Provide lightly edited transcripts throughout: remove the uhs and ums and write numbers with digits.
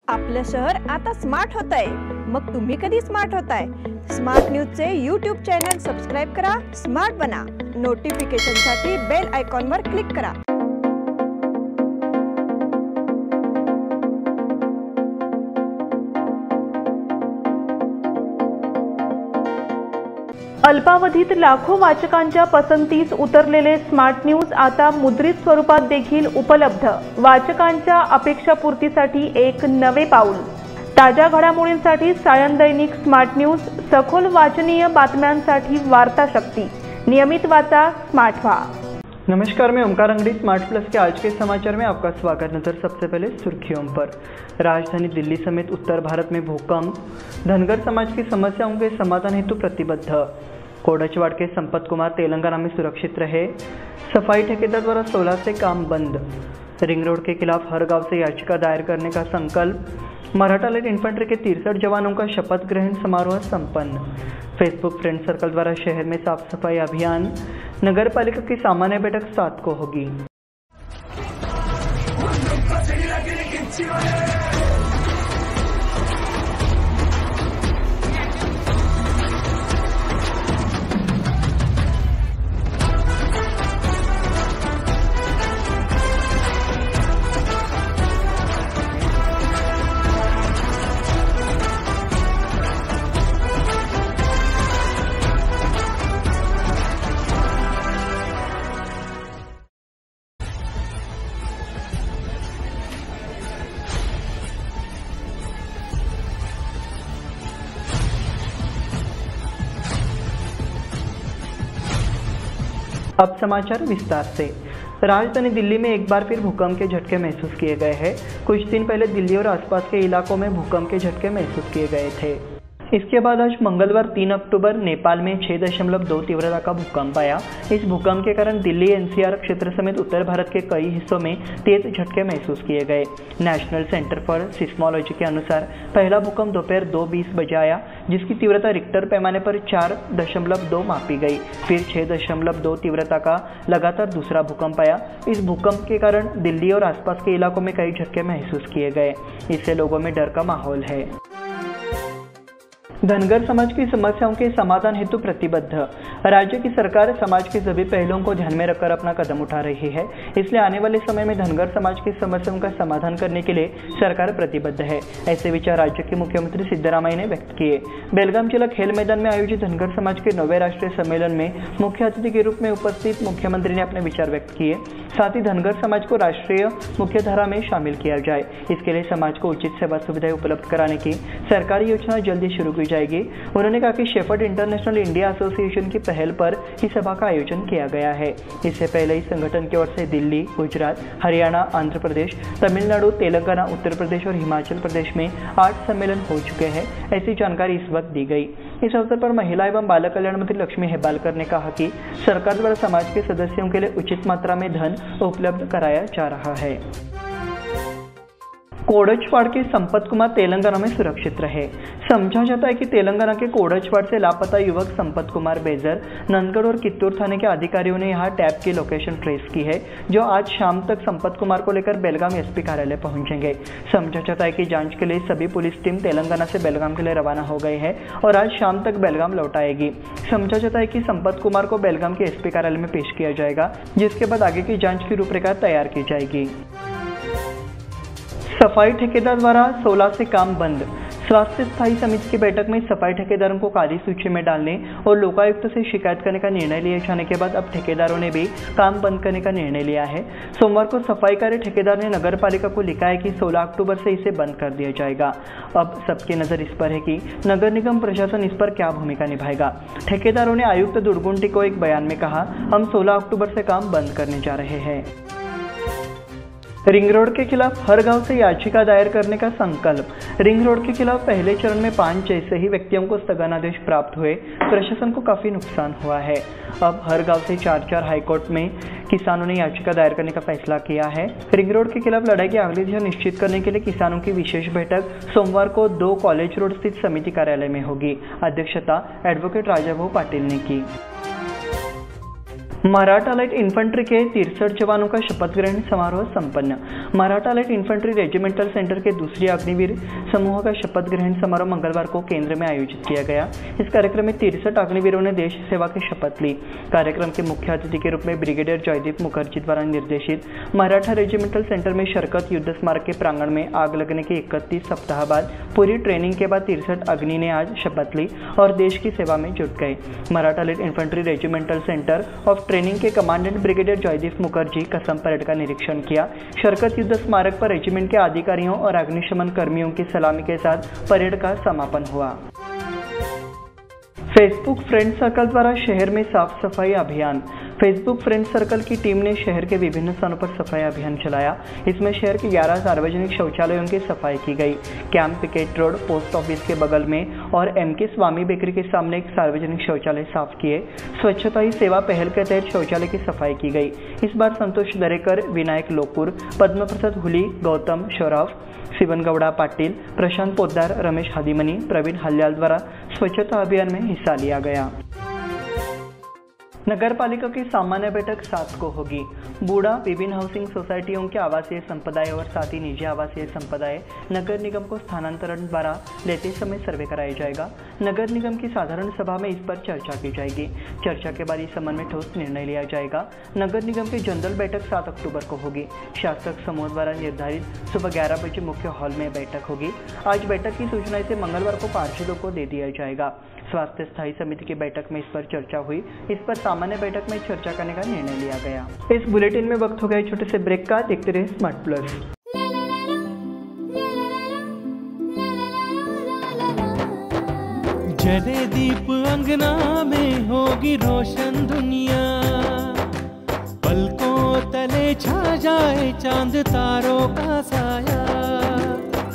आपलं शहर आता स्मार्ट होत आहे। मग तुम्ही कधी स्मार्ट होताय? स्मार्ट न्यूजचे यूट्यूब चॅनल सबस्क्राइब करा, स्मार्ट बना। नोटिफिकेशनसाठी बेल आयकॉनवर क्लिक करा। अल्पावधीत लाखो वाचकांच्या पसंतीस उतरलेले स्मार्ट न्यूज आता मुद्रित स्वरूपात देखील उपलब्ध। वाचकांच्या अपेक्षापूर्तीसाठी एक नवे पाऊल। ताज्या घडामोडींसाठी सायन दैनिक स्मार्ट न्यूज, सखोल वाचनीय बातम्यांसाठी वार्ता शक्ति। नियमित वाचा, स्मार्ट व्हा। नमस्कार, मैं ओमकार अंगड़ी स्मार्ट प्लस के आज के समाचार में आपका स्वागत। नजर सबसे पहले सुर्खियों पर। राजधानी दिल्ली समेत उत्तर भारत में भूकंप, धनगर समाज की समस्याओं के समाधान हेतु प्रतिबद्ध। कोडचवाड़ के संपत कुमार तेलंगाना में सुरक्षित रहे। सफाई ठेकेदार द्वारा 16 से काम बंद। रिंग रोड के खिलाफ हर गांव से याचिका दायर करने का संकल्प। मराठा लाइट इन्फेंट्री के 63 जवानों का शपथ ग्रहण समारोह संपन्न। फेसबुक फ्रेंड सर्कल द्वारा शहर में साफ सफाई अभियान। नगर पालिका की सामान्य बैठक 7 को होगी। अब समाचार विस्तार से। राजधानी दिल्ली में एक बार फिर भूकंप के झटके महसूस किए गए हैं। कुछ दिन पहले दिल्ली और आसपास के इलाकों में भूकंप के झटके महसूस किए गए थे। इसके बाद आज मंगलवार 3 अक्टूबर नेपाल में 6.2 तीव्रता का भूकंप आया। इस भूकंप के कारण दिल्ली एनसीआर क्षेत्र समेत उत्तर भारत के कई हिस्सों में तेज झटके महसूस किए गए। नेशनल सेंटर फॉर सिस्मोलॉजी के अनुसार पहला भूकंप दोपहर 2:20 बजे आया, जिसकी तीव्रता रिक्टर पैमाने पर 4.2 मापी गई। फिर 6.2 तीव्रता का लगातार दूसरा भूकंप आया। इस भूकंप के कारण दिल्ली और आसपास के इलाकों में कई झटके महसूस किए गए। इससे लोगों में डर का माहौल है। धनगर समाज की समस्याओं के समाधान हेतु प्रतिबद्ध। राज्य की सरकार समाज के सभी पहलुओं को ध्यान में रखकर अपना कदम उठा रही है। इसलिए आने वाले समय में धनगर समाज की समस्याओं का समाधान करने के लिए सरकार प्रतिबद्ध है। ऐसे विचार राज्य के मुख्यमंत्री सिद्धरामैया ने व्यक्त किए। बेलगाम जिला खेल मैदान में आयोजित धनगर समाज के 9वें राष्ट्रीय सम्मेलन में मुख्य अतिथि के रूप में उपस्थित मुख्यमंत्री ने अपने विचार व्यक्त किए। साथ ही धनगर समाज को राष्ट्रीय मुख्यधारा में शामिल किया जाए। इसके लिए समाज को उचित सेवा सुविधाएं उपलब्ध कराने की सरकारी योजना जल्दी शुरू की जाएगी। उन्होंने कहा कि शेफर्ड इंटरनेशनल इंडिया एसोसिएशन की पहल पर इस सभा का आयोजन किया गया है। इससे पहले इस संगठन की ओर से दिल्ली, गुजरात, हरियाणा, आंध्र प्रदेश, तमिलनाडु, तेलंगाना, उत्तर प्रदेश और हिमाचल प्रदेश में 8 सम्मेलन हो चुके हैं। ऐसी जानकारी इस वक्त दी गई। इस अवसर पर महिला एवं बाल कल्याण मंत्री लक्ष्मी हेब्बालकर ने कहा कि सरकार द्वारा समाज के सदस्यों के लिए उचित मात्रा में धन उपलब्ध कराया जा रहा है। कोडचवाड़ के संपत कुमार तेलंगाना में सुरक्षित रहे। समझा जाता है कि तेलंगाना के कोडचवाड़ से लापता युवक संपत कुमार बेजर नंदगढ़ और कित्तूर थाने के अधिकारियों ने यहां टैब की लोकेशन ट्रेस की है, जो आज शाम तक संपत कुमार को लेकर बेलगाम एसपी कार्यालय पहुंचेंगे। समझा जाता है कि जांच के लिए सभी पुलिस टीम तेलंगाना से बेलगाम के लिए रवाना हो गए हैं और आज शाम तक बेलगाम लौट आएगी। समझा जाता है कि संपत कुमार को बेलगाम के एसपी कार्यालय में पेश किया जाएगा, जिसके बाद आगे की जाँच की रूपरेखा तैयार की जाएगी। सफाई ठेकेदार द्वारा 16 से काम बंद। स्वास्थ्य स्थायी समिति की बैठक में सफाई ठेकेदारों को काली सूची में डालने और लोकायुक्त से शिकायत करने का निर्णय लिए जाने के बाद अब ठेकेदारों ने भी काम बंद करने का निर्णय लिया है। सोमवार को सफाई कार्य ठेकेदार ने नगर पालिका को लिखा है कि 16 अक्टूबर से इसे बंद कर दिया जाएगा। अब सबकी नजर इस पर है कि नगर निगम प्रशासन इस पर क्या भूमिका निभाएगा। ठेकेदारों ने आयुक्त दुर्गुंटी को एक बयान में कहा, हम 16 अक्टूबर से काम बंद करने जा रहे हैं। रिंग रोड के खिलाफ हर गांव से याचिका दायर करने का संकल्प। रिंग रोड के खिलाफ पहले चरण में 5 जैसे ही व्यक्तियों को स्थगनादेश प्राप्त हुए। प्रशासन को काफी नुकसान हुआ है। अब हर गांव से 4 हाईकोर्ट में किसानों ने याचिका दायर करने का फैसला किया है। रिंग रोड के खिलाफ लड़ाई की अगली दिशा निश्चित करने के लिए किसानों की विशेष बैठक सोमवार को 2 कॉलेज रोड स्थित समिति कार्यालय में होगी। अध्यक्षता एडवोकेट राजाभाऊ पाटिल ने की। मराठा लाइट इन्फेंट्री के 63 जवानों का शपथ ग्रहण समारोह संपन्न। Maratha light infantry regimental centre के दूसरी अग्निवीर समूह का शपथ ग्रहण समारोह मंगलवार को केंद्र में आयोजित किया गया। इस कार्यक्रम में 63 अग्निवीरों ने देश सेवा की शपथ ली। कार्यक्रम के मुख्य अतिथि के रूप में ब्रिगेडियर जयदीप मुखर्जी द्वारा निर्देशित मराठा रेजिमेंटल सेंटर में शरकत युद्ध स्मारक के प्रांगण में आग लगने के 31 सप्ताह बाद पूरी ट्रेनिंग के बाद 63 अग्नि ने आज शपथ ली और देश की सेवा में जुट गए। Maratha light infantry regimental centre of training के कमांडेंट ब्रिगेडियर जयदीप मुखर्जी कसम परेड का निरीक्षण किया। शरकत युद्ध स्मारक पर रेजिमेंट के अधिकारियों और अग्निशमन कर्मियों की सलामी के साथ परेड का समापन हुआ। फेसबुक फ्रेंड सर्कल द्वारा शहर में साफ सफाई अभियान। फेसबुक फ्रेंड सर्कल की टीम ने शहर के विभिन्न स्थानों पर सफाई अभियान चलाया। इसमें शहर के 11 सार्वजनिक शौचालयों की सफाई की गई। Camp picket road, post office के बगल में और MK स्वामी बेकरी के सामने एक सार्वजनिक शौचालय साफ किए। स्वच्छता ही सेवा पहल के तहत शौचालय की सफाई की गई। इस बार संतोष दरेकर, विनायक लोकुर, पद्म प्रसाद हुली, गौतम शौराफ, शिवनगौड़ा पाटिल, प्रशांत पोद्दार, रमेश हादीमनी, प्रवीण हल्याल द्वारा स्वच्छता अभियान में हिस्सा लिया गया। नगर पालिका की सामान्य बैठक 7 को होगी। बूढ़ा, विभिन्न हाउसिंग सोसाइटियों के आवासीय संपदाएं और साथ ही निजी आवासीय संपदाएं नगर निगम को स्थानांतरण द्वारा लेते समय सर्वे कराया जाएगा। नगर निगम की साधारण सभा में इस पर चर्चा की जाएगी। चर्चा के बाद इस संबंध में ठोस निर्णय लिया जाएगा। नगर निगम की जनरल बैठक 7 अक्टूबर को होगी। शासक समूह द्वारा निर्धारित सुबह 11 बजे मुख्य हॉल में बैठक होगी। आज बैठक की सूचना इसे मंगलवार को पार्षदों को दे दिया जाएगा। स्वास्थ्य स्थायी समिति की बैठक में इस पर चर्चा हुई। इस पर सामान्य बैठक में चर्चा करने का निर्णय लिया गया। इस बुलेटिन में वक्त हो गया छोटे से ब्रेक का। देखते रहे स्मार्ट प्लस। जले दीप अंगना में होगी रोशन दुनिया, पलकों तले छा जाए चांद तारों का साया।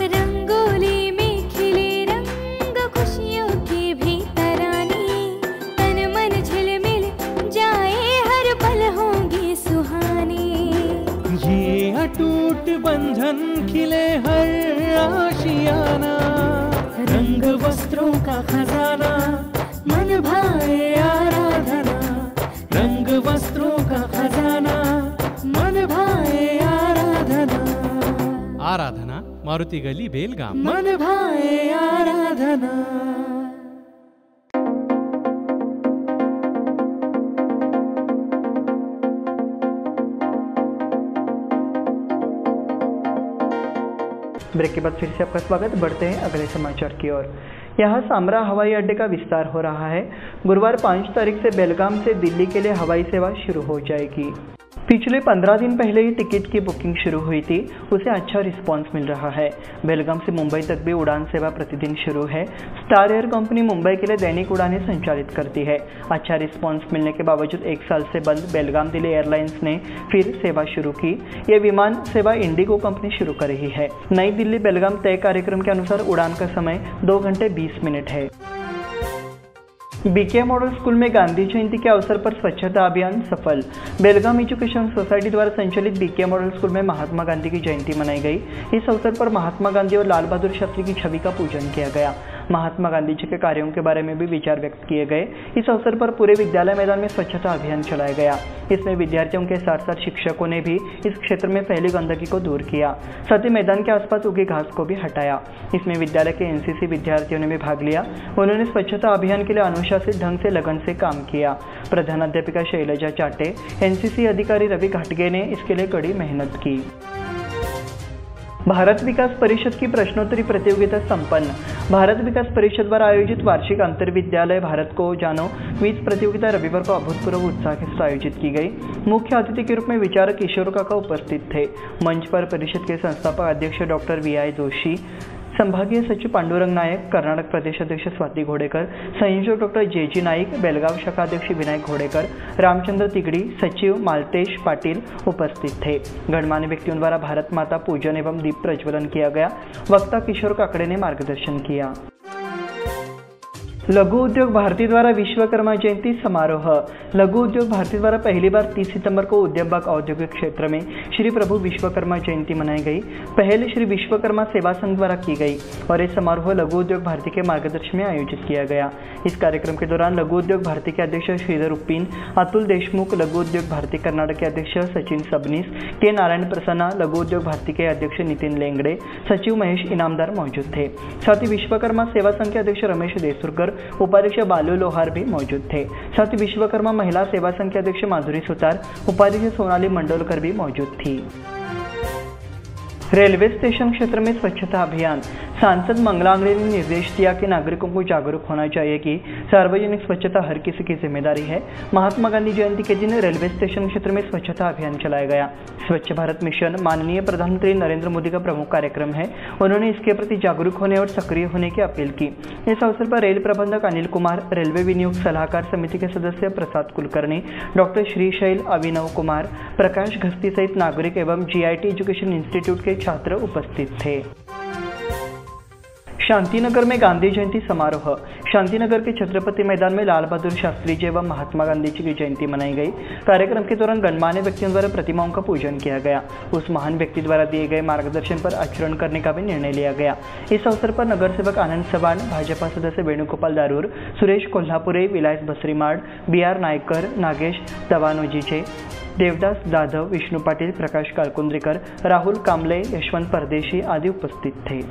रंगोली में खिले रंग खुशियों की भी तरानी, तन मन झिलमिल जाए हर पल होंगी सुहानी। ये अटूट बंधन खिले हर आशियाना, रंग वस्त्रों का खजाना मन भाए आराधना। रंग वस्त्रों का खजाना मन भाए आराधना। आराधना मारुति गली बेलगाम। मन भाए आराधना। ब्रेक के बाद फिर से आपका स्वागत। बढ़ते हैं अगले समाचार की ओर। यहाँ सामरा हवाई अड्डे का विस्तार हो रहा है। गुरुवार 5 तारीख से बेलगाम से दिल्ली के लिए हवाई सेवा शुरू हो जाएगी। पिछले 15 दिन पहले ही टिकट की बुकिंग शुरू हुई थी, उसे अच्छा रिस्पांस मिल रहा है। बेलगाम से मुंबई तक भी उड़ान सेवा प्रतिदिन शुरू है। स्टार एयर कंपनी मुंबई के लिए दैनिक उड़ानें संचालित करती है। अच्छा रिस्पांस मिलने के बावजूद 1 साल से बंद बेलगाम दिल्ली एयरलाइंस ने फिर सेवा शुरू की। यह विमान सेवा इंडिगो कंपनी शुरू कर रही है। नई दिल्ली बेलगाम तय कार्यक्रम के अनुसार उड़ान का समय 2 घंटे 20 मिनट है। BK मॉडल स्कूल में गांधी जयंती के अवसर पर स्वच्छता अभियान सफल। बेलगाम एजुकेशन सोसाइटी द्वारा संचालित BK मॉडल स्कूल में महात्मा गांधी की जयंती मनाई गई। इस अवसर पर महात्मा गांधी और लाल बहादुर शास्त्री की छवि का पूजन किया गया। महात्मा गांधी जी के कार्यों के बारे में भी विचार व्यक्त किए गए। इस अवसर पर पूरे विद्यालय मैदान में स्वच्छता अभियान चलाया गया। इसमें विद्यार्थियों के साथ साथ शिक्षकों ने भी इस क्षेत्र में फैली गंदगी को दूर किया। साथ ही मैदान के आसपास उगी घास को भी हटाया। इसमें विद्यालय के NCC विद्यार्थियों ने भी भाग लिया। उन्होंने स्वच्छता अभियान के लिए अनुशासित ढंग से लगन से काम किया। प्रधानाध्यापिका शैलजा चाटे, NCC अधिकारी रवि घाटगे ने इसके लिए कड़ी मेहनत की। भारत विकास परिषद की प्रश्नोत्तरी प्रतियोगिता संपन्न। भारत विकास परिषद द्वारा आयोजित वार्षिक अंतर विद्यालय भारत को जानो क्विज प्रतियोगिता रविवार को अभूतपूर्व उत्साह के साथ आयोजित की गई। मुख्य अतिथि के रूप में विचारक किशोर काका उपस्थित थे। मंच पर परिषद के संस्थापक अध्यक्ष डॉक्टर VI जोशी, संभागीय सचिव पांडुरंग नायक, कर्नाटक प्रदेश अध्यक्ष स्वाती घोडेकर, संयोजक डॉक्टर JG नाईक, बेलगाव शाखा अध्यक्ष विनायक घोडेकर, रामचंद्र तिगड़ी, सचिव मालतेश पाटिल उपस्थित थे। गणमान्य व्यक्तियों द्वारा भारत माता पूजन एवं दीप प्रज्वलन किया गया। वक्ता किशोर काकड़े ने मार्गदर्शन किया। लघु उद्योग भारती द्वारा विश्वकर्मा जयंती समारोह। लघु उद्योग भारती द्वारा पहली बार 30 सितंबर को उद्यमबाग औद्योगिक क्षेत्र में श्री प्रभु विश्वकर्मा जयंती मनाई गई। पहल श्री विश्वकर्मा सेवा संघ द्वारा की गई और यह समारोह लघु उद्योग भारती के मार्गदर्शन में आयोजित किया गया। इस कार्यक्रम के दौरान लघु उद्योग भारती के अध्यक्ष श्रीधर उप्पीन, अतुल देशमुख, लघु उद्योग भारती कर्नाटक के अध्यक्ष सचिन सबनीस, के नारायण प्रसन्ना, लघु उद्योग भारती के अध्यक्ष नितिन लेंगड़े, सचिव महेश इनामदार मौजूद थे। साथ ही विश्वकर्मा सेवा संघ के अध्यक्ष रमेश देसुरकर, उपाध्यक्ष बालू लोहार भी मौजूद थे। साथ ही विश्वकर्मा महिला सेवा संघ के अध्यक्ष माधुरी सुतार, उपाध्यक्ष सोनाली मंडोलकर भी मौजूद थी। रेलवे स्टेशन क्षेत्र में स्वच्छता अभियान। सांसद मंगला आंगड़े ने निर्देश दिया कि नागरिकों को जागरूक होना चाहिए कि सार्वजनिक स्वच्छता हर किसी की जिम्मेदारी है। महात्मा गांधी जयंती के दिन रेलवे स्टेशन क्षेत्र में स्वच्छता अभियान चलाया गया। स्वच्छ भारत मिशन माननीय प्रधानमंत्री नरेंद्र मोदी का प्रमुख कार्यक्रम है। उन्होंने इसके प्रति जागरूक होने और सक्रिय होने की अपील की। इस अवसर पर रेल प्रबंधक अनिल कुमार, रेलवे विनियोग सलाहकार समिति के सदस्य प्रसाद कुलकर्णी, डॉक्टर श्रीशैल, अभिनव कुमार, प्रकाश घस्ती सहित नागरिक एवं GIT एजुकेशन इंस्टीट्यूट के छात्र उपस्थित थे। शांतिनगर में गांधी जयंती समारोह। शांतिनगर के छत्रपति मैदान में लाल बहादुर शास्त्री जी एवं महात्मा गांधी जी की जयंती मनाई गई। कार्यक्रम के दौरान गणमान्य व्यक्तियों द्वारा प्रतिमाओं का पूजन किया गया। उस महान व्यक्ति द्वारा दिए गए मार्गदर्शन पर आचरण करने का भी निर्णय लिया गया। इस अवसर पर नगर सेवक आनंद सवाण, भाजपा सदस्य वेणुगोपाल दारूर, सुरेश कोल्हापुरे, विलास बसरीमाड, BR नायकर, नागेश दवानोजीचे, देवदास जाधव, विष्णु पाटिल, प्रकाश कालकुंद्रीकर, राहुल कामले, यशवंत परदेशी आदि उपस्थित थे।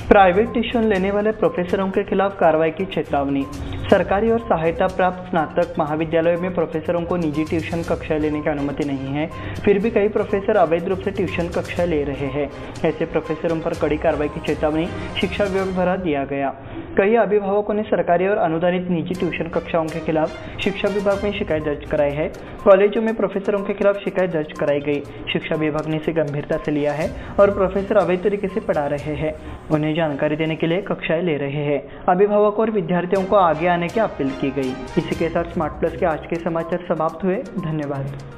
प्राइवेट ट्यूशन लेने वाले प्रोफेसरों के खिलाफ कार्रवाई की चेतावनी। सरकारी और सहायता प्राप्त स्नातक महाविद्यालयों में प्रोफेसरों को निजी ट्यूशन कक्षाएं लेने की अनुमति नहीं है। फिर भी कई प्रोफेसर अवैध रूप से ट्यूशन कक्षाएं ले रहे हैं। ऐसे प्रोफेसरों पर कड़ी कार्रवाई की चेतावनी शिक्षा विभाग द्वारा दिया गया। कई अभिभावकों ने सरकारी और अनुदानित निजी ट्यूशन कक्षाओं के खिलाफ शिक्षा विभाग में शिकायत दर्ज कराई है। कॉलेजों में प्रोफेसरों के खिलाफ शिकायत दर्ज कराई गई। शिक्षा विभाग ने इसे गंभीरता से लिया है और प्रोफेसर अवैध तरीके से पढ़ा रहे हैं, उन्हें जानकारी देने के लिए कक्षाएं ले रहे हैं। अभिभावकों और विद्यार्थियों को आगे आने की अपील की गई। इसी के साथ स्मार्ट प्लस के आज के समाचार समाप्त हुए। धन्यवाद।